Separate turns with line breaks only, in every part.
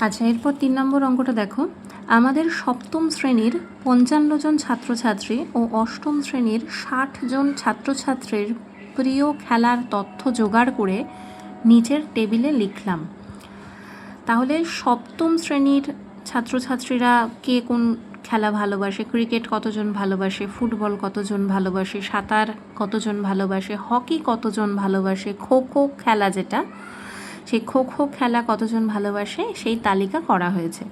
আচ্ছা, এরপর 3 নম্বর অঙ্কটা দেখো। আমাদের সপ্তম শ্রেণীর 55 জন ছাত্রছাত্রী ও অষ্টম শ্রেণীর 60 জন ছাত্রছাত্রীর প্রিয় খেলার তথ্য জোগাড় করে নিচের টেবিলে লিখলাম। তাহলে সপ্তম শ্রেণীর ছাত্রছাত্রীরা কে কোন খেলা ভালোবাসে, ক্রিকেট কতজন ভালোবাসে, ফুটবল কতজন ভালোবাসে, সাঁতার কতজন ভালোবাসে, হকি কতজন ভালোবাসে, খো খো খেলা যেটা, সেই খো খো খেলা কতজন ভালোবাসে সেই তালিকা করা হয়েছে।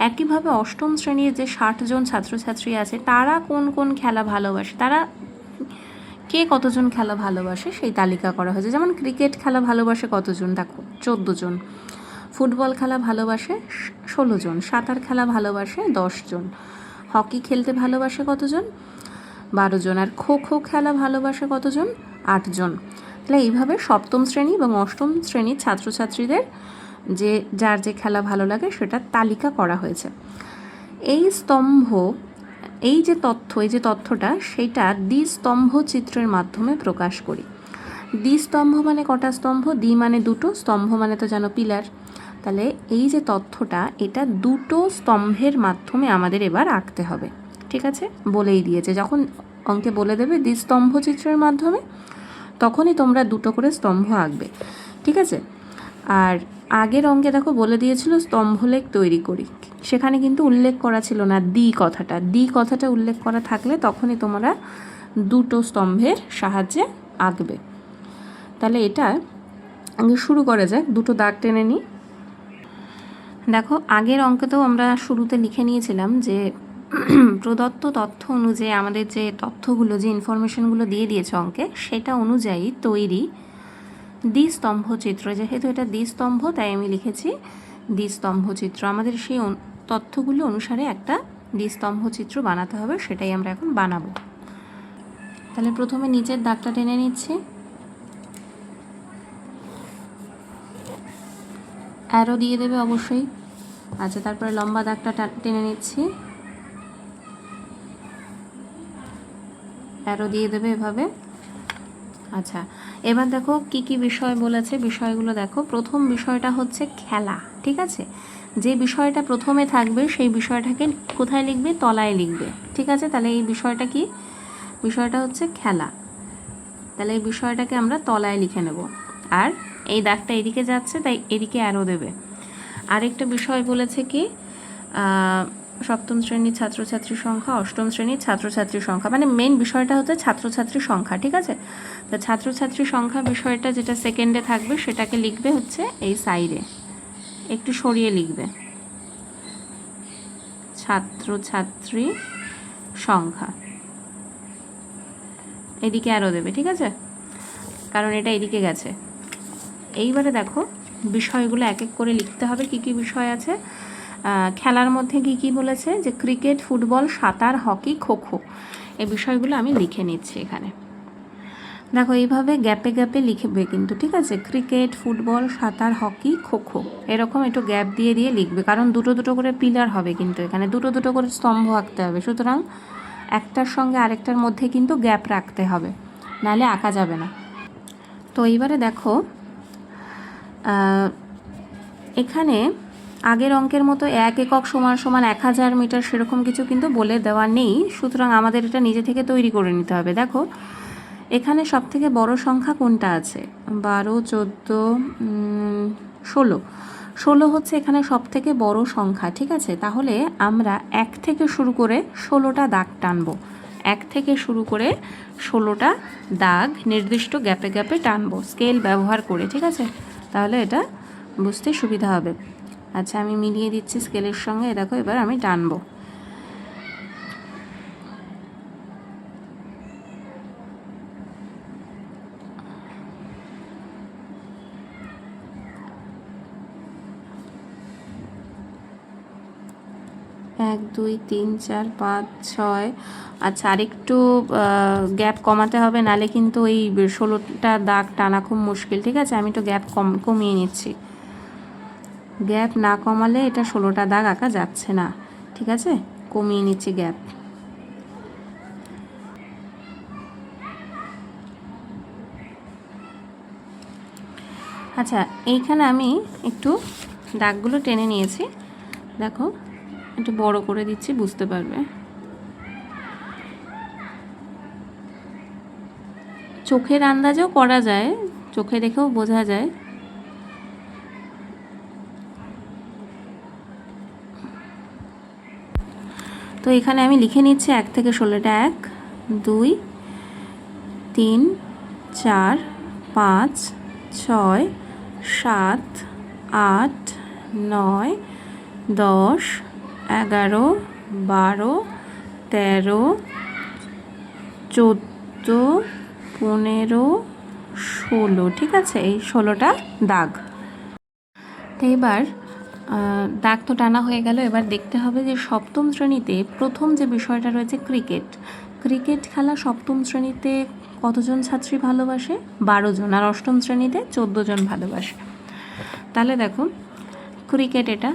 একইভাবে অষ্টম শ্রেণীর যে 60 জন ছাত্রছাত্রী আছে তারা কোন কোন খেলা ভালোবাসে, তারা কে কতজন খেলা ভালোবাসে সেই তালিকা করা হয়েছে। যেমন ক্রিকেট খেলা ভালোবাসে কতজন, দেখো 14 জন, ফুটবল খেলা ভালোবাসে 16 জন, সাঁতার খেলা ভালোবাসে 10 জন, হকি খেলতে ভালোবাসে কতজন, 12 জন, আর খো খো খেলা ভালোবাসে কতজন, 8 জন। তাহলে এইভাবে সপ্তম শ্রেণী এবং অষ্টম শ্রেণীর ছাত্রছাত্রীদের যে যার যে খেলা ভালো লাগে সেটার তালিকা করা হয়েছে। এই স্তম্ভ, এই যে তথ্যটা সেটা দ্বিস্তম্ভ চিত্রের মাধ্যমে প্রকাশ করি। দ্বিস্তম্ভ মানে কটা স্তম্ভ? দ্বি মানে দুটো, স্তম্ভ মানে তো জানো পিলার। তাহলে এই যে তথ্যটা এটা দুটো স্তম্ভের মাধ্যমে আমাদের এবার আঁকতে হবে। ঠিক আছে, বলেই দিয়েছে, যখন অঙ্কে বলে দেবে দ্বিস্তম্ভ চিত্রের মাধ্যমে তখনই তোমরা দুটো করে স্তম্ভ আঁকবে। ঠিক আছে, আর আগের অঙ্কে দেখো বলে দিয়েছিল স্তম্ভলেখ তৈরি করি, সেখানে কিন্তু উল্লেখ করা ছিল না দ্বি কথাটা উল্লেখ করা থাকলে তখনই তোমরা দুটো স্তম্ভের সাহায্যে আঁকবে। তাহলে এটা আগে শুরু করা যাক, দুটো দাগ টেনে নিই। দেখো আগের অঙ্কেতেও আমরা শুরুতে লিখে নিয়েছিলাম যে প্রদত্ত তথ্য অনুযায়ী আমাদের যে তথ্যগুলো, যে ইনফরমেশনগুলো দিয়ে দিয়েছে অঙ্কে, সেটা অনুযায়ী তৈরি দ্বিস্তম্ভ চিত্র। যেহেতু এটা দ্বিস্তম্ভ তাই আমি লিখেছি দ্বিস্তম্ভ চিত্র। আমাদের সেই তথ্যগুলো অনুসারে একটা দ্বিস্তম্ভ চিত্র বানাতে হবে, সেটাই আমরা এখন বানাবো। তাহলে প্রথমে নিচের দাগটা টেনে নিচ্ছি, অ্যারো দিয়ে দেবে অবশ্যই। আচ্ছা, তারপরে লম্বা দাগটা টেনে নিচ্ছি, অ্যারো দিয়ে দেবে এভাবে। আচ্ছা, এবার দেখো কি কি বিষয় বলেছে, বিষয়গুলো দেখো। প্রথম বিষয়টা হচ্ছে খেলা। ঠিক আছে, যে বিষয়টা প্রথমে থাকবে সেই বিষয়টাকে কোথায় লিখবে? তলায় লিখবে। ঠিক আছে, তাহলে এই বিষয়টা কি? বিষয়টা হচ্ছে খেলা। তাহলে এই বিষয়টাকে আমরা তলায় লিখে নেব, আর এই দাগটা এদিকে যাচ্ছে তাই এদিকে অ্যারো দেবে। আরেকটা বিষয় বলেছে কি, সপ্তম শ্রেণীর ছাত্রছাত্রীর সংখ্যা, অষ্টম শ্রেণীর ছাত্রছাত্রীর সংখ্যা, মানে মেন বিষয়টা হচ্ছে ছাত্রছাত্রীর সংখ্যা। ঠিক আছে, তো ছাত্রছাত্রীর সংখ্যা বিষয়টা যেটা সেকেন্ডে থাকবে সেটাকে লিখবে হচ্ছে এই সাইডে, একটু সরিয়ে লিখবে ছাত্রছাত্রী সংখ্যা, এদিকে আরও দেবে। ঠিক আছে, কারণ এটা এদিকে গেছে। এইবারে দেখো বিষয়গুলো এক এক করে লিখতে হবে। কি কি বিষয় আছে খেলার মধ্যে, কি কি বলেছে, যে ক্রিকেট, ফুটবল, সাঁতার, হকি, খো খো, এই বিষয়গুলো আমি লিখে নিচ্ছি এখানে। দেখো এইভাবে গ্যাপে গ্যাপে লিখবে কিন্তু। ঠিক আছে, ক্রিকেট, ফুটবল, সাঁতার, হকি, খো খো, এরকম একটু গ্যাপ দিয়ে দিয়ে লিখবে, কারণ দুটো দুটো করে পিলার হবে কিন্তু এখানে, দুটো দুটো করে স্তম্ভ আঁকতে হবে। সুতরাং একটার সঙ্গে আরেকটার মধ্যে কিন্তু গ্যাপ রাখতে হবে, নাহলে আঁকা যাবে না। তো এইবারে দেখো এখানে আগের অঙ্কের মতো 1 একক সমান সমান 1000 মিটার সেরকম কিছু কিন্তু বলে দেওয়া নেই, সুতরাং আমাদের এটা নিজে থেকে তৈরি করে নিতে হবে। দেখো এখানে সব থেকে বড় সংখ্যা কোনটা আছে? 12, 14, 16। 16 হচ্ছে এখানে সব থেকে বড় সংখ্যা। ঠিক আছে, তাহলে আমরা 1 থেকে শুরু করে 16টা দাগ টানবো। 1 থেকে শুরু করে 16টা দাগ নির্দিষ্ট গ্যাপে গ্যাপে টানবো স্কেল ব্যবহার করে। ঠিক আছে, তাহলে এটা বুঝতে সুবিধা হবে। আচ্ছা, আমি মিলিয়ে দিচ্ছি স্কেলের সঙ্গে। দেখো এবার আমি টানবো। এক, 2, 3, 4, 5, 6। আচ্ছা, আরেকটু গ্যাপ কমাতে হবে, নালে কিন্তু এই 16টা দাগ টানা খুব মুশকিল। ঠিক আছে, আমি তো গ্যাপ কমিয়ে নিচ্ছি। গ্যাপ না কমালে এটা 16টা দাগ আঁকা যাচ্ছে না। ঠিক আছে, কমিয়ে নিচ্ছি গ্যাপ। আচ্ছা, এইখানে আমি একটু দাগগুলো টেনে নিয়েছি, দেখো একটু বড় করে দিচ্ছি, বুঝতে পারবে। চোখের আন্দাজেও করা যায়, চোখে দেখেও বোঝা যায়। তো এখানে আমি লিখে নিচ্ছি 1 থেকে 16টা। 1 2 3 4 5 6 7 8 9 10 11 12 13 14 15 16, ঠিক আছে, এই 16টা দাগ। তো এবার দাগ তো টানা হয়ে গেল। এবার দেখতে হবে যে সপ্তম শ্রেণীতে প্রথম যে বিষয়টা রয়েছে ক্রিকেট। ক্রিকেট খেলা সপ্তম শ্রেণীতে কতজন ছাত্রী ভালোবাসে? 12 জন। আর অষ্টম শ্রেণীতে 14 জন ভালোবাসে। তাহলে দেখো ক্রিকেট এটা,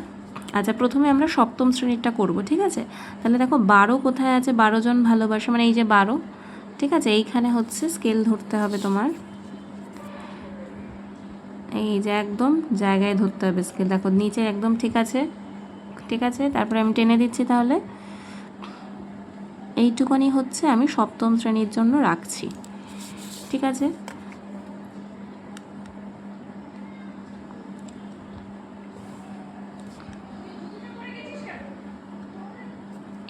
আচ্ছা প্রথমে আমরা সপ্তম শ্রেণীরটা করব, ঠিক আছে। তাহলে দেখো 12 কোথায় আছে? 12 জন ভালোবাসে, মানে এই যে 12, ঠিক আছে। এইখানে হচ্ছে স্কেল ধরতে হবে তোমার, এই যে একদম জায়গায় ধরতে হবে স্কেল। দেখো নিচে একদম ঠিক আছে, ঠিক আছে। তারপরে আমি টেনে দিচ্ছি, তাহলে এইটুকুনি হচ্ছে আমি সপ্তম শ্রেণীর জন্য রাখছি, ঠিক আছে।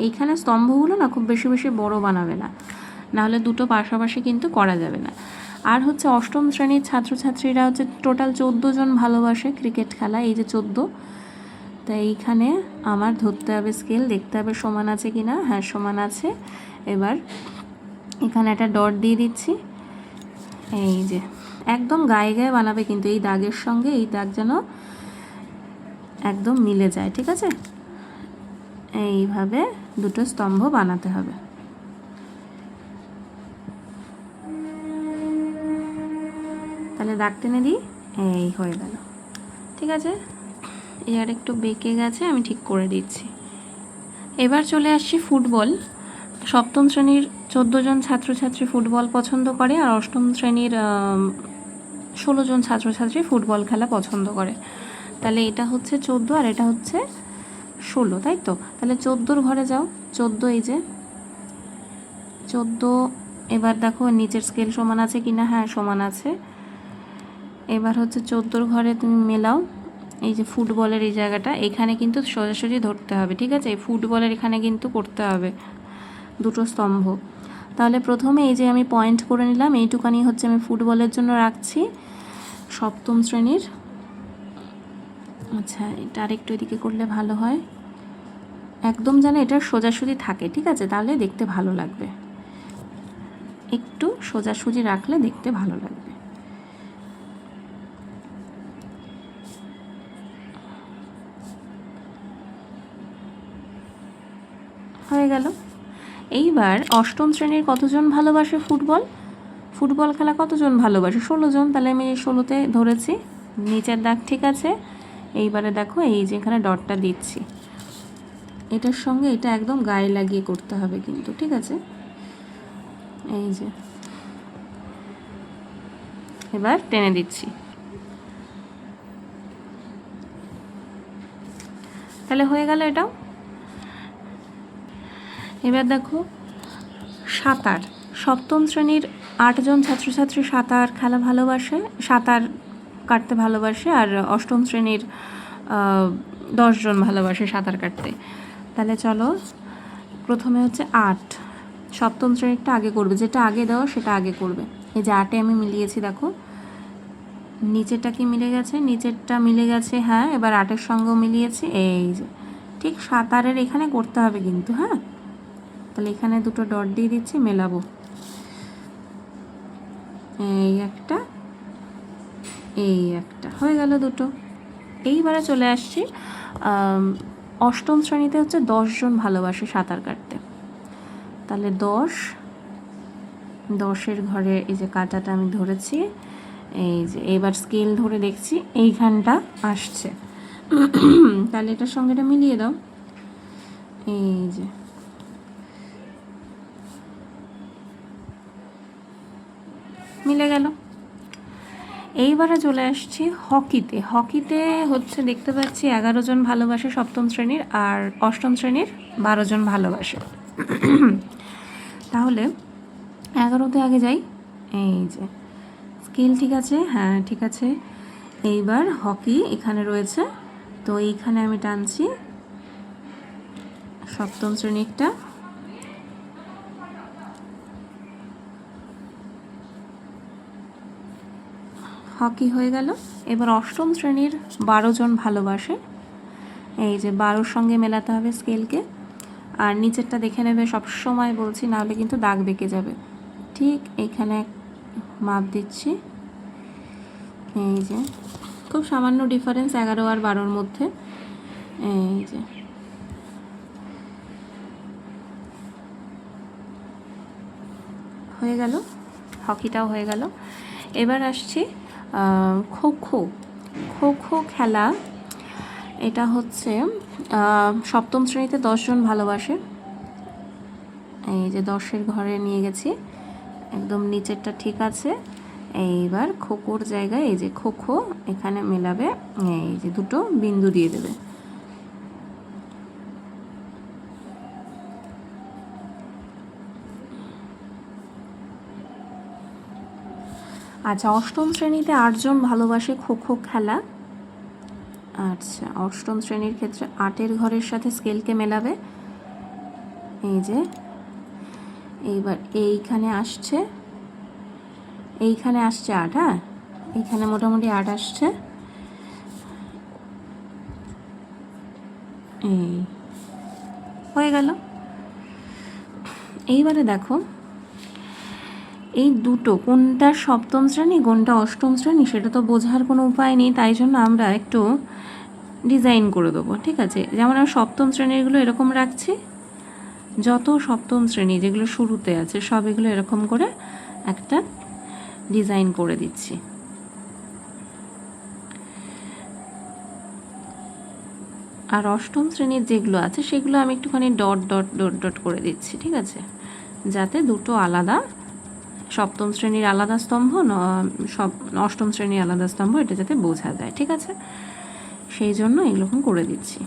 এইখানে স্তম্ভগুলো না খুব বেশি বেশি বড় বানাবে না, নাহলে দুটো পাশাপাশি কিন্তু করা যাবে না। আর হচ্ছে অষ্টম শ্রেণীর ছাত্রছাত্রীরা হচ্ছে টোটাল 14 জন ভালোবাসে ক্রিকেট খেলা, এই যে 14। তাই এইখানে আমার ধরতে হবে স্কেল, দেখতে হবে সমান আছে কি না। হ্যাঁ সমান আছে। এবার এখানে একটা ডট দিয়ে দিচ্ছি, এই যে একদম গায়ে গায়ে বানাবে কিন্তু, এই দাগের সঙ্গে এই দাগ যেন একদম মিলে যায়, ঠিক আছে। এইভাবে দুটো স্তম্ভ বানাতে হবে। তাহলে দাগ টেনে দিই, এই হয়ে গেল, ঠিক আছে। এই আর একটু বেঁকে গেছে, আমি ঠিক করে দিচ্ছি। এবার চলে আসছি ফুটবল। সপ্তম শ্রেণীর 14 জন ছাত্রছাত্রী ফুটবল পছন্দ করে, আর অষ্টম শ্রেণীর 16 জন ছাত্রছাত্রী ফুটবল খেলা পছন্দ করে। তাহলে এটা হচ্ছে 14 আর এটা হচ্ছে 16, তাই তো। তাহলে 14-র ঘরে যাও, 14, এই যে 14। এবার দেখো নিচের স্কেল সমান আছে কি না। হ্যাঁ সমান আছে। এবার হচ্ছে 14-র ঘরে তুমি মেলাও, এই যে ফুটবলের এই জায়গাটা, এখানে কিন্তু সোজাসুজি ধরতে হবে, ঠিক আছে। এই ফুটবলের এখানে কিন্তু করতে হবে দুটো স্তম্ভ। তাহলে প্রথমে এই যে আমি পয়েন্ট করে নিলাম, এইটুকানি হচ্ছে আমি ফুটবলের জন্য রাখছি সপ্তম শ্রেণীর। আচ্ছা এটা আরেকটু এদিকে করলে ভালো হয়, একদম যেন এটা সোজাসুজি থাকে, ঠিক আছে, তাহলে দেখতে ভালো লাগবে। একটু সোজাসুজি রাখলে দেখতে ভালো লাগবে। হয়ে গেল। এইবার অষ্টম শ্রেণীর কতজন ভালোবাসে ফুটবল? ফুটবল খেলা কতজন ভালোবাসে? 16 জন। তাহলে আমি এই 16তে ধরেছি, নিচের দাগ ঠিক আছে। এইবারে দেখো এই যে এখানে ডটটা দিচ্ছি, এটার সঙ্গে এটা একদম গায়ে লাগিয়ে করতে হবে কিন্তু, ঠিক আছে। এই যে এবার টেনে দিচ্ছি, তাহলে হয়ে গেল এটাও। এবার দেখো সাঁতার। সপ্তম শ্রেণীর 8 জন ছাত্রছাত্রী সাঁতার খেলা ভালোবাসে, সাঁতার কাটতে ভালোবাসে, আর অষ্টম শ্রেণীর 10 জন ভালোবাসে সাঁতার কাটতে। তাহলে চলো প্রথমে হচ্ছে 8, সপ্তম শ্রেণীরটা আগে করবে, যেটা আগে দেওয়া সেটা আগে করবে। এই যে 8-এ আমি মিলিয়েছি, দেখো নিচেরটা কি মিলে গেছে, নিচেরটা মিলে গেছে। হ্যাঁ এবার 8-এর সঙ্গেও মিলিয়েছি, এই যে ঠিক সাঁতারের এখানে করতে হবে কিন্তু। হ্যাঁ তাহলে এখানে দুটো ডট দিয়ে দিচ্ছি, মেলাবো, এই একটা এই একটা, হয়ে গেল দুটো। এইবারে চলে আসছি অষ্টম শ্রেণীতে হচ্ছে 10 জন ভালোবাসে সাঁতার কাটতে। তাহলে 10-এর ঘরে এই যে কাঁটাটা আমি ধরেছি, এই যে এবার স্কেল ধরে দেখছি এইখানটা আসছে। তাহলে এটার সঙ্গে এটা মিলিয়ে দাও, এই যে মিলে গেল। এইবারে চলে আসছি হকিতে। হকিতে হচ্ছে দেখতে পাচ্ছি 11 জন ভালোবাসে সপ্তম শ্রেণীর, আর অষ্টম শ্রেণীর 12 জন ভালোবাসে। তাহলে 11তে আগে যাই। এই যে স্কেল ঠিক আছে, হ্যাঁ ঠিক আছে। এইবার হকি এখানে রয়েছে, তো এইখানে আমি টানছি সপ্তম শ্রেণীরটা। হকি হয়ে গেল। এবার অষ্টম শ্রেণীর 12 জন ভালোবাসে, এই যে 12-র সঙ্গে মেলাতে হবে স্কেলকে। আর নিচেরটা দেখে নেবে, সবসময় বলছি, নাহলে কিন্তু দাগ বেঁকে যাবে। ঠিক এখানে মাপ দিচ্ছি, এই যে খুব সামান্য ডিফারেন্স 11 আর 12-র মধ্যে। এই যে হয়ে গেল, হকিটাও হয়ে গেল। এবার আসছি খো খো। খো খো খেলা, এটা হচ্ছে সপ্তম শ্রেণীতে 10 জন ভালোবাসে। এই যে 10-এর ঘরে নিয়ে গেছি, একদম নিচেরটা ঠিক আছে। এইবার খোকোর জায়গায় এই যে খো খো এখানে মেলাবে, এই যে দুটো বিন্দু দিয়ে দেবে। আচ্ছা, অষ্টম শ্রেণীতে 8 জন ভালোবাসে খো খো খেলা। আচ্ছা, অষ্টম শ্রেণীর ক্ষেত্রে 8-এর ঘরের সাথে স্কেলকে মেলাবে। এই যে এইবার এইখানে আসছে 8, হ্যাঁ এইখানে মোটামুটি 8 আসছে। এই হয়ে গেল। এইবারে দেখো এই দুটো কোনটা সপ্তম শ্রেণী কোনটা অষ্টম শ্রেণী সেটা তো বোঝার কোনো উপায় নেই, তাই জন্য আমরা একটু ডিজাইন করে দেবো, ঠিক আছে। যেমন আমি সপ্তম শ্রেণীরগুলো এরকম রাখছি, যত সপ্তম শ্রেণী যেগুলো শুরুতে আছে সব এগুলো এরকম করে একটা ডিজাইন করে দিচ্ছি। আর অষ্টম শ্রেণীর যেগুলো আছে সেগুলো আমি একটুখানি ডট ডট ডট ডট করে দিচ্ছি, ঠিক আছে, যাতে দুটো আলাদা, সপ্তম শ্রেণীর আলাদা স্তম্ভ, অষ্টম শ্রেণীর আলাদা স্তম্ভ, এটা যাতে বোঝা যায়, ঠিক আছে, সেই জন্য এইরকম করে দিচ্ছি।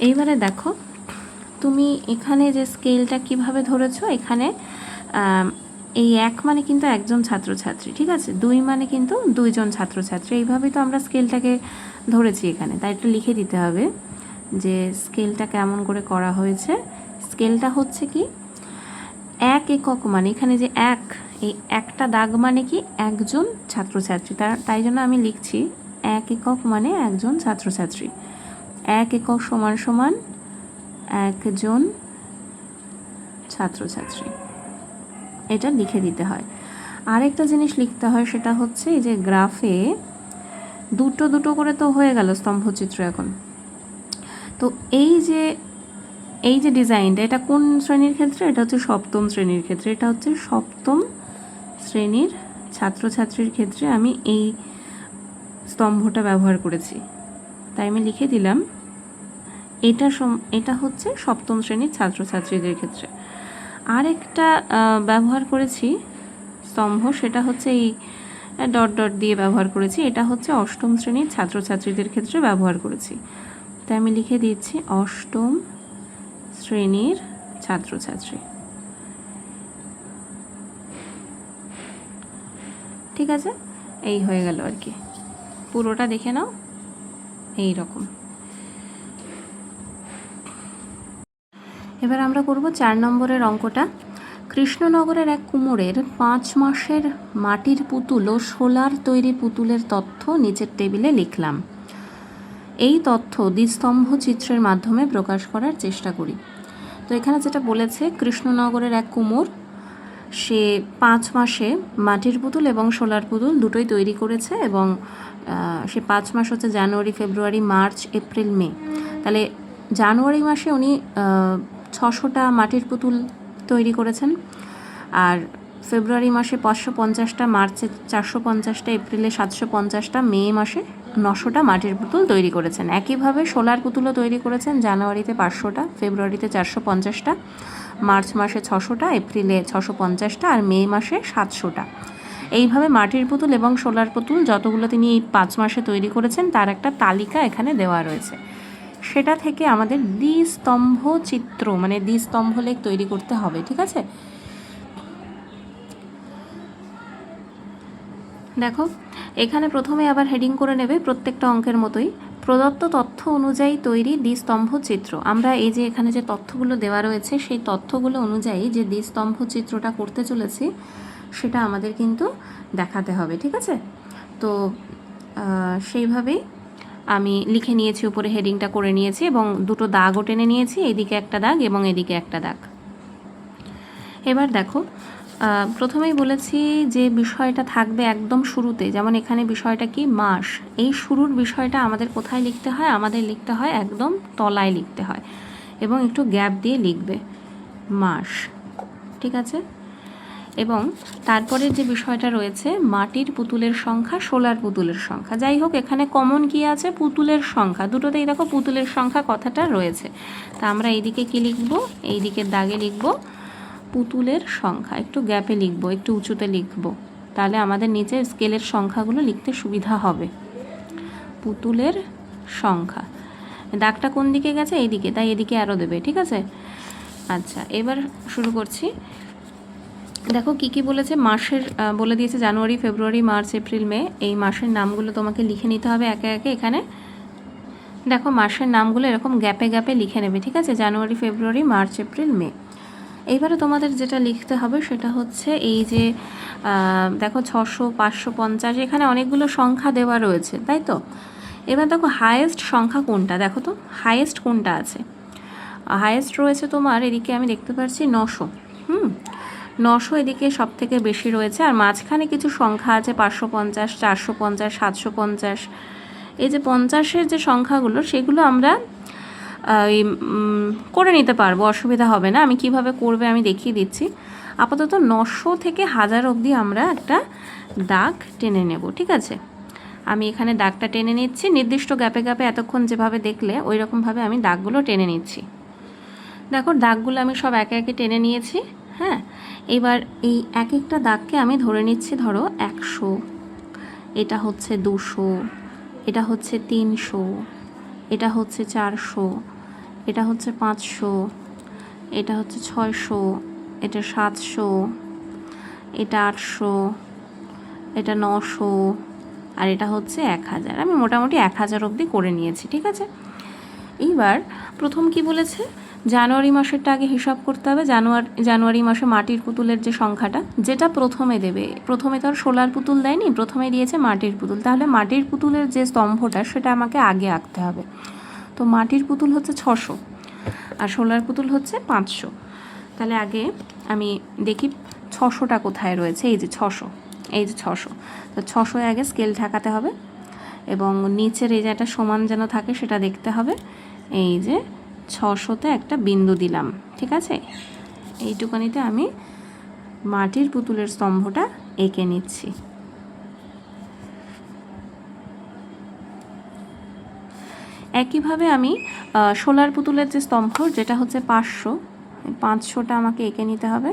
এইবারে দেখো তুমি এখানে যে স্কেলটা কিভাবে ধরেছো, এখানে এই 1 মানে কিন্তু একজন ছাত্রছাত্রী, ঠিক আছে, 2 মানে কিন্তু 2 জন ছাত্রছাত্রী, এইভাবেই তো আমরা স্কেলটাকে ধরেছি এখানে। তাই একটু লিখে দিতে হবে যে স্কেলটা কেমন করে করা হয়েছে। স্কেলটা হচ্ছে কি 1 একক, মানে এখানে যে 1, এই একটা দাগ মানে কি একজন ছাত্রছাত্রী, তাই জন্য আমি লিখছি 1 একক মানে একজন ছাত্রছাত্রী। 1 একক সমান সমান একজন ছাত্রছাত্রী, এটা লিখে দিতে হয়। আরেকটা জিনিস লিখতে হয়, সেটা হচ্ছে এই যে গ্রাফে দুটো দুটো করে তো হয়ে গেল স্তম্ভচিত্র এখন। তো এই যে ডিজাইনটা, এটা কোন শ্রেণীর ক্ষেত্রে, এটা হচ্ছে সপ্তম শ্রেণীর ক্ষেত্রে, এটা হচ্ছে সপ্তম শ্রেণীর ছাত্রছাত্রীর ক্ষেত্রে আমি এই স্তম্ভটা ব্যবহার করেছি, তাই আমি লিখে দিলাম এটা হচ্ছে সপ্তম শ্রেণীর ছাত্রছাত্রীদের ক্ষেত্রে। আরেকটা ব্যবহার করেছি স্তম্ভ, সেটা হচ্ছে এই ডট ডট দিয়ে ব্যবহার করেছি, এটা হচ্ছে অষ্টম শ্রেণীর ছাত্রছাত্রীদের ক্ষেত্রে ব্যবহার করেছি, তাই আমি লিখে দিচ্ছি অষ্টম শ্রেণীর ছাত্রছাত্রী, ঠিক আছে। এই হয়ে গেল আর কি, পুরোটা দেখে নাও এই রকম। এবার আমরা করব 4 নম্বরের অঙ্কটা। কৃষ্ণনগরের এক কুমোরের 5 মাসের মাটির পুতুল ও শোলার তৈরি পুতুলের তথ্য নিচের টেবিলে লিখলাম। এই তথ্য দ্বিস্তম্ভ চিত্রের মাধ্যমে প্রকাশ করার চেষ্টা করি। তো এখানে যেটা বলেছে, কৃষ্ণনগরের এক কুমোর, সে 5 মাসে মাটির পুতুল এবং শোলার পুতুল দুটোই তৈরি করেছে, এবং সে 5 মাস হচ্ছে জানুয়ারি, ফেব্রুয়ারি, মার্চ, এপ্রিল, মে। তাহলে জানুয়ারি মাসে উনি 600টা মাটির পুতুল তৈরি করেছেন, আর ফেব্রুয়ারি মাসে 550টা, মার্চে 450টা, এপ্রিলে 750টা, মে মাসে 900টা মাটির পুতুল তৈরি করেছেন। একইভাবে শোলার পুতুলও তৈরি করেছেন। জানুয়ারিতে 500টা, ফেব্রুয়ারিতে 450টা, মার্চ মাসে 600টা, এপ্রিলে 650টা আর মে মাসে 700টা। এইভাবে মাটির পুতুল এবং শোলার পুতুল যতগুলো তিনি এই 5 মাসে তৈরি করেছেন তার একটা তালিকা এখানে দেওয়া রয়েছে। সেটা থেকে আমাদের দ্বিস্তম্ভ চিত্র মানে দ্বিস্তম্ভ লেখ তৈরি করতে হবে। ঠিক আছে, দেখো এখানে প্রথমে আবার হেডিং করে নেবে প্রত্যেকটা অঙ্কের মতোই, প্রদত্ত তথ্য অনুযায়ী তৈরি দ্বিস্তম্ভ চিত্র। আমরা এই যে এখানে যে তথ্যগুলো দেওয়া রয়েছে সেই তথ্যগুলো অনুযায়ী যে দ্বিস্তম্ভ চিত্রটা করতে চলেছি সেটা আমাদের কিন্তু দেখাতে হবে। ঠিক আছে, তো সেইভাবেই আমি লিখে নিয়েছি, উপরে হেডিংটা করে নিয়েছি এবং দুটো দাগও টেনে নিয়েছি, এইদিকে একটা দাগ এবং এদিকে একটা দাগ। এবার দেখো প্রথমেই বলেছি যে বিষয়টা থাকবে একদম শুরুতে, যেমন এখানে বিষয়টা কি মাস, এই শুরুর বিষয়টা আমাদের কোথায় লিখতে হয়, আমাদের লিখতে হয় একদম তলায় লিখতে হয় এবং একটু গ্যাপ দিয়ে লিখবে মাস। ঠিক আছে, এবং তারপরে যে বিষয়টা রয়েছে মাটির পুতুলের সংখ্যা, শোলার পুতুলের সংখ্যা, যাই হোক এখানে কমন কি আছে, পুতুলের সংখ্যা, দুটোতেই দেখো পুতুলের সংখ্যা কথাটা রয়েছে। তা আমরা এইদিকে কি লিখব, এই দিকের দাগে লিখব পুতুলের সংখ্যা, একটু গ্যাপে লিখব, একটু উঁচুতে লিখব, তাহলে আমাদের নিচে স্কেলের সংখ্যাগুলো লিখতে সুবিধা হবে। পুতুলের সংখ্যা, দাগটা কোন দিকে গেছে, এইদিকে, তাই এদিকে আরও দেবে। ঠিক আছে, আচ্ছা এবার শুরু করছি। দেখো কি কি বলেছে, মাসের বলে দিয়েছে জানুয়ারি, ফেব্রুয়ারি, মার্চ, এপ্রিল, মে। এই মাসের নামগুলো তোমাকে লিখে নিতে হবে একে একে। এখানে দেখো মাসের নামগুলো এরকম গ্যাপে গ্যাপে লিখে নেবে। ঠিক আছে, জানুয়ারি, ফেব্রুয়ারি, মার্চ, এপ্রিল, মে। এইবারে তোমাদের যেটা লিখতে হবে সেটা হচ্ছে এই যে দেখো 600, 550, এখানে অনেকগুলো সংখ্যা দেওয়া রয়েছে, তাই তো। এবার দেখো হায়েস্ট সংখ্যা কোনটা, দেখো তো হায়েস্ট কোনটা আছে। হায়েস্ট রয়েছে তোমার এদিকে, আমি দেখতে পাচ্ছি 900। 900 এদিকে সব থেকে বেশি রয়েছে, আর মাঝখানে কিছু সংখ্যা আছে 550, 450, 750। এই যে 50-এর যে সংখ্যাগুলো সেগুলো আমরা করে নিতে পারবো, অসুবিধা হবে না। আমি কিভাবে করবে আমি দেখিয়ে দিচ্ছি। আপাতত 900 থেকে 1000 অবধি আমরা একটা দাগ টেনে নেব। ঠিক আছে, আমি এখানে দাগটা টেনে নিচ্ছি, নির্দিষ্ট গ্যাপে গ্যাপে এতক্ষণ যেভাবে দেখলে ওই রকমভাবে আমি দাগগুলো টেনে নিচ্ছি। দেখো দাগগুলো আমি সব একে একে টেনে নিয়েছি। হ্যাঁ, এবার এই এক একটা দাগকে আমি ধরে নিচ্ছি, ধরো 100, এটা হচ্ছে 200, এটা হচ্ছে 300, এটা হচ্ছে 400, এটা হচ্ছে 500, এটা হচ্ছে 600, এটা 700, এটা 800, এটা 900 আর এটা হচ্ছে 1000। আমি মোটামুটি 1000 অবধি করে নিয়েছি। ঠিক আছে, এইবার প্রথম কি বলেছে, জানুয়ারি মাসেরটা আগে হিসাব করতে হবে। জানুয়ারি মাসে মাটির পুতুলের যে সংখ্যাটা, যেটা প্রথমে দেবে, প্রথমে তো আর শোলার পুতুল দেয়নি, প্রথমে দিয়েছে মাটির পুতুল, তাহলে মাটির পুতুলের যে স্তম্ভটা সেটা আমাকে আগে আঁকতে হবে। তো মাটির পুতুল হচ্ছে 600 আর শোলার পুতুল হচ্ছে 500। তাহলে আগে আমি দেখি 600টা কোথায় রয়েছে, এই যে 600, এই যে 600। তো 600 আগে স্কেল ঠেকাতে হবে এবং নিচের এই যে একটা সমান যেন থাকে সেটা দেখতে হবে। এই যে 600-তে একটা বিন্দু দিলাম। ঠিক আছে, এইটুকানিতে আমি মাটির পুতুলের স্তম্ভটা এঁকে নিচ্ছি। একইভাবে আমি শোলার পুতুলের যে স্তম্ভ যেটা হচ্ছে 500টা আমাকে এঁকে নিতে হবে।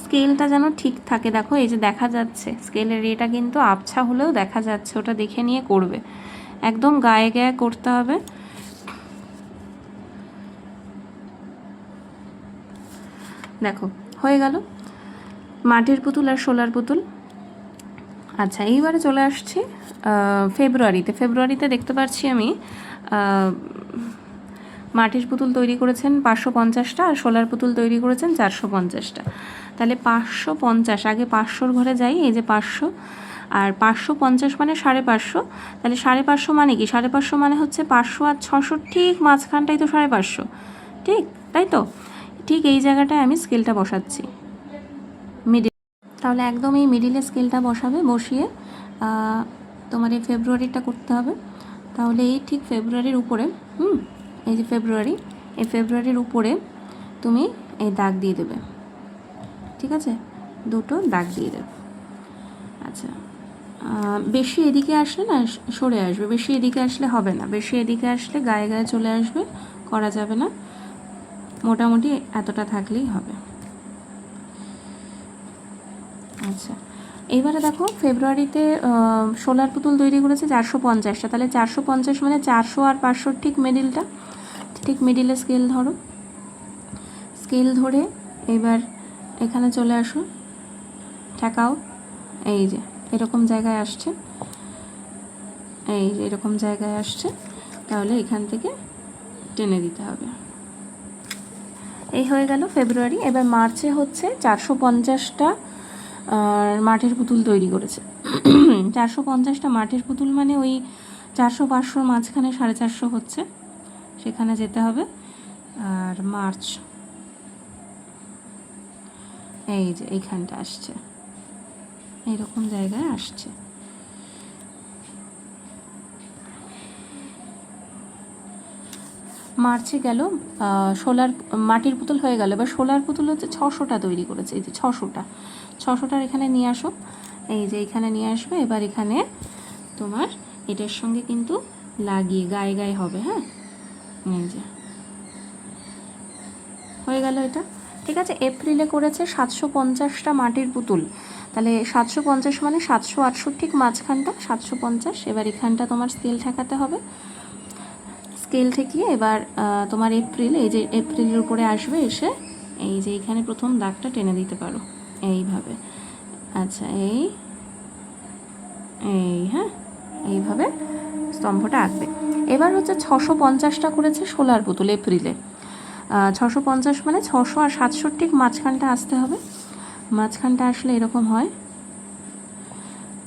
স্কেলটা যেন ঠিক থাকে, দেখো এই যে দেখা যাচ্ছে স্কেলের এটা কিন্তু আবছা হলেও দেখা যাচ্ছে, ওটা দেখে নিয়ে করবে, একদম গায়ে গায়ে করতে হবে। দেখো হয়ে গেল মাটির পুতুল আর শোলার পুতুল। আচ্ছা এইবারে চলে আসছি ফেব্রুয়ারিতে দেখতে পাচ্ছি আমি মাটির পুতুল তৈরি করেছেন 550টা আর শোলার পুতুল তৈরি করেছেন 450টা। তাহলে 550, আগে 500-র ঘরে যাই, এই যে 500 আর 550 মানে 550, তাহলে 550 মানে কি, 550 মানে হচ্ছে 500 আর 600 ঠিক মাঝখানটাই তো 550। ঠিক তাই তো, ঠিক এই জায়গাটায় আমি স্কেলটা বসাচ্ছি মিডিল। তাহলে একদম এই মিডিলে স্কেলটা বসাবে, বসিয়ে তোমার এই ফেব্রুয়ারিটা করতে হবে। তাহলে এই ঠিক ফেব্রুয়ারির উপরে, এই যে ফেব্রুয়ারি, এই ফেব্রুয়ারির উপরে তুমি এই দাগ দিয়ে দেবে। ঠিক আছে, দুটো দাগ দিয়ে দেব। আচ্ছা, বেশি এদিকে আসলে না সরে আসবে, বেশি এদিকে আসলে হবে না, বেশি এদিকে আসলে গায়ে গায়ে চলে আসবে, করা যাবে না। মোটামুটি এতটা থাকলেই হবে। আচ্ছা, এইবারে দেখো ফেব্রুয়ারিতে সোলার পুতুল তৈরি করেছে 450টা, তাহলে 450 মানে 400 আর 500 ঠিক মিডিলটা, ঠিক মিডিলে স্কেল ধরো। স্কেল ধরে এবার এখানে চলে আসো, ঠেকাও, এই যে এরকম জায়গায় আসছে, এই যে এরকম জায়গায় আসছে, তাহলে এখান থেকে টেনে দিতে হবে। এই হয়ে গেল ফেব্রুয়ারি। এবার মার্চে হচ্ছে 450টা মাটির পুতুল তৈরি করেছে। 450টা মাটির পুতুল মানে ওই 400-500 মাঝখানে 450 হচ্ছে, সেখানে যেতে হবে। আর মার্চ এই যে এইখানটা আসছে, এইরকম জায়গায় আসছে। মার্চে গেল সোলার মাটির পুতুল হয়ে গেল। এবার সোলার পুতুল হচ্ছে 600টা তৈরি করেছে, এই যে 600টার এখানে নিয়ে আসো, এই যে এখানে নিয়ে আসবে। এবার এখানে তোমার এটার সঙ্গে কিন্তু লাগিয়ে গায়ে গায়ে হবে, হ্যাঁ, এই যে হয়ে গেল এটা। ঠিক আছে, এপ্রিলে করেছে 750টা মাটির পুতুল, তাহলে 750 মানে 700-800 ঠিক মাঝখানটা 750। এবার এখানটা তোমার স্কেল ঠেকাতে হবে, স্কেল ঠেকিয়ে এবার তোমার এপ্রিল, এই যে এপ্রিলের উপরে আসবে, এসে এই যে এইখানে প্রথম দাগটা টেনে দিতে পারো এইভাবে। আচ্ছা, এই হ্যাঁ, এইভাবে স্তম্ভটা আঁকবে। এবার হচ্ছে 650টা করেছে সোলার পুতুল এপ্রিলে। 650 মানে 600 আর 700 ঠিক মাঝখানটা আসতে হবে। মাঝখানটা আসলে এরকম হয়,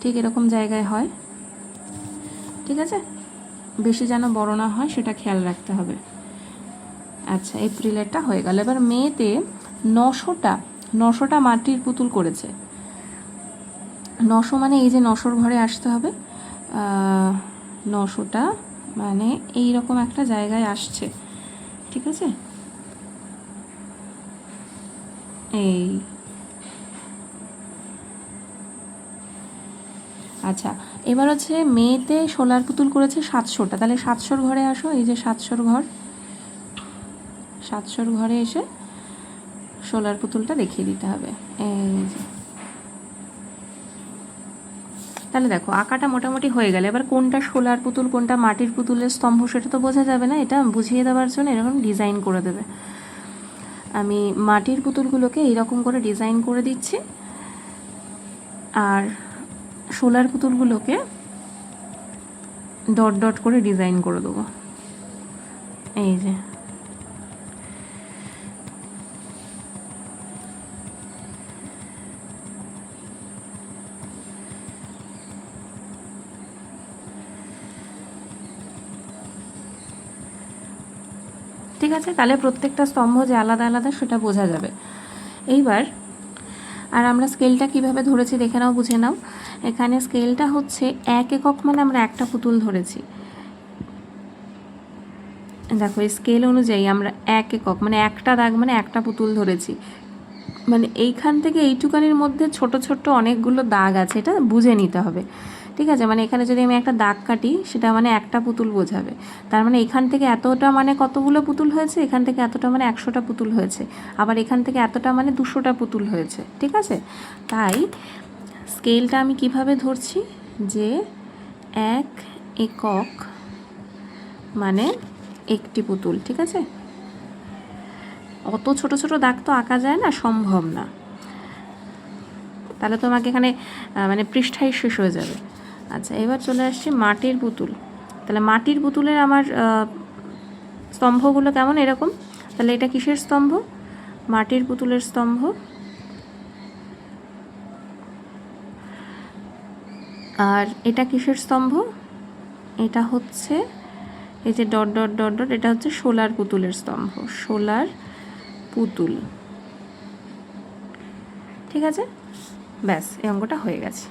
ঠিক এরকম জায়গায় হয়, ঠিক আছে, বেশি যেন বড় না হয় সেটা খেয়াল রাখতে হবে। আচ্ছা, এপ্রিলেরটা হয়ে গেল। এবার মেতে 900টা মাটির পুতুল করেছে। 900 মানে এই যে 900 ঘরে আসতে হবে, 900টা মানে এই রকম একটা জায়গায় আসছে, ঠিক আছে, এই। আচ্ছা, এবার হচ্ছে মেতে সোলার পুতুল করেছে 700টা, তাহলে 700 ঘরে আসো, এই যে 700 ঘর, 700 ঘরে এসে সোলার পুতুলটা দেখিয়ে দিতে হবে, এই যে। তাহলে দেখো আঁকাটা মোটামুটি হয়ে গেল। এবার কোনটা সোলার পুতুল কোনটা মাটির পুতুলের স্তম্ভ সেটা তো বোঝা যাবে না, এটা বুঝিয়ে দেওয়ার জন্য এরকম ডিজাইন করে দেবে। আমি মাটির পুতুলগুলোকে এইরকম করে ডিজাইন করে দিচ্ছি, আর সোলার পুতুলগুলোকে ডট ডট করে ডিজাইন করে দেবো, এই যে। ঠিক আছে, তাহলে প্রত্যেকটা স্তম্ভ যে আলাদা আলাদা সেটা বোঝা যাবে। এইবার আর আমরা স্কেলটা কিভাবে ধরেছি দেখে নাও, বুঝে নাও। এখানে স্কেলটা হচ্ছে 1 একক মানে আমরা একটা পুতুল ধরেছি। দেখো এই স্কেল অনুযায়ী আমরা 1 একক মানে একটা দাগ মানে একটা পুতুল ধরেছি, মানে এইখান থেকে এইটুকানির মধ্যে ছোট ছোট অনেকগুলো দাগ আছে, এটা বুঝে নিতে হবে, ঠিক আছে। মানে এখানে যদি আমি একটা দাগ কাটি সেটা মানে একটা পুতুল বোঝাবে, তার মানে এখান থেকে এতটা মানে কতগুলো পুতুল হয়েছে, এখান থেকে এতটা মানে 100টা পুতুল হয়েছে, আবার এখান থেকে এতটা মানে 200টা পুতুল হয়েছে, ঠিক আছে। তাই স্কেলটা আমি কিভাবে ধরছি, যে 1 একক মানে একটি পুতুল, ঠিক আছে। অত ছোট ছোট দাগ তো আঁকা যায় না, সম্ভব না, তাহলে তোমাকে এখানে মানে পৃষ্ঠাই শেষ হয়ে যাবে। আচ্ছা, এবার চলে আসছি মাটির পুতুল। তাহলে মাটির পুতুলের আমার স্তম্ভগুলো কেমন এরকম, তাহলে এটা কিসের স্তম্ভ, মাটির পুতুলের স্তম্ভ। আর এটা কিসের স্তম্ভ, এটা হচ্ছে এই যে ডট ডট ডট ডট, এটা হচ্ছে সোলার পুতুলের স্তম্ভ, সোলার পুতুল, ঠিক আছে। ব্যাস, এই অঙ্কটা হয়ে গেছে।